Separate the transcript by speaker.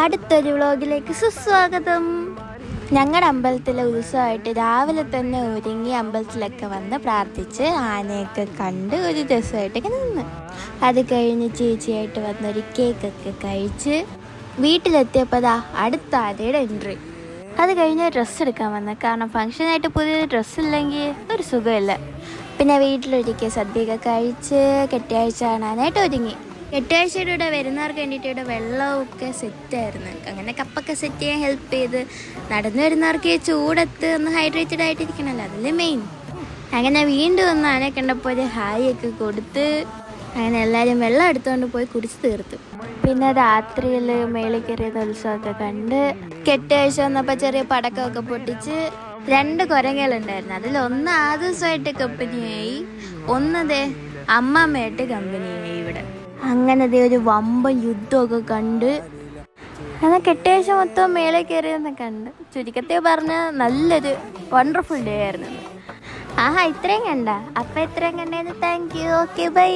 Speaker 1: അടുത്തൊരു വ്ളോഗിലേക്ക് സുസ്വാഗതം. ഞങ്ങളുടെ അമ്പലത്തിലെ ഉത്സവമായിട്ട് രാവിലെ തന്നെ ഒരുങ്ങി അമ്പലത്തിലൊക്കെ വന്ന് പ്രാർത്ഥിച്ച് ആനയൊക്കെ കണ്ട് ഒരു ദിവസമായിട്ടൊക്കെ നിന്ന്. അത് കഴിഞ്ഞ് ചേച്ചിയായിട്ട് വന്നൊരു കേക്കൊക്കെ കഴിച്ച് വീട്ടിലെത്തിയപ്പോൾ അടുത്ത ആനയുടെ എൻട്രി. അത് കഴിഞ്ഞ് ഡ്രസ്സ് എടുക്കാൻ വന്ന, കാരണം ഫംഗ്ഷനായിട്ട് പുതിയ ഡ്രസ്സ് ഇല്ലെങ്കിൽ ഒരു സുഖമില്ല. പിന്നെ വീട്ടിലൊരുക്കിയ സദ്യയൊക്കെ കഴിച്ച് കെട്ടിയാഴ്ച കാണാനായിട്ട് ഒരുങ്ങി. കെട്ടിയാഴ്ചയുടെ കൂടെ വരുന്നവർക്ക് വേണ്ടിയിട്ട് ഇവിടെ വെള്ളമൊക്കെ സെറ്റായിരുന്നു. അങ്ങനെ കപ്പൊക്കെ സെറ്റ് ചെയ്യാൻ ഹെൽപ്പ് ചെയ്ത് നടന്നു വരുന്നവർക്ക് ചൂടത്ത് ഒന്ന് ഹൈഡ്രേറ്റഡ് ആയിട്ടിരിക്കണമല്ലോ, അതിൽ മെയിൻ. അങ്ങനെ വീണ്ടും ഒന്ന് ആനെ കണ്ടപ്പോൾ ഒരു ഹായ് ഒക്കെ കൊടുത്ത് അങ്ങനെ എല്ലാവരും വെള്ളം എടുത്തുകൊണ്ട് പോയി കുടിച്ച് തീർത്തു. പിന്നെ രാത്രിയിൽ മേളിൽ കയറിയത് ഉത്സവമൊക്കെ കണ്ട് കെട്ടിയാഴ്ച വന്നപ്പോൾ ചെറിയ പടക്കമൊക്കെ പൊട്ടിച്ച് 2 കുരങ്ങലുണ്ടായിരുന്നു. അതിലൊന്ന് ആ ദിവസമായിട്ട് കമ്പനിയായി, ഒന്നതേ അമ്മമ്മയായിട്ട് കമ്പനിയായി ഇവിടെ. അങ്ങനത്തെ ഒരു വമ്പൻ യുദ്ധമൊക്കെ കണ്ട് എന്നാൽ കെട്ടിയാഴ്ച മൊത്തം മേളെ കയറിയെന്ന് കണ്ട് ചുരുക്കത്തെ പറഞ്ഞ നല്ലൊരു വണ്ടർഫുൾ ഡേ ആയിരുന്നു. ഇത്രയും കണ്ട. അപ്പം ഇത്രയും കണ്ടതിന് താങ്ക് യു. Okay, by.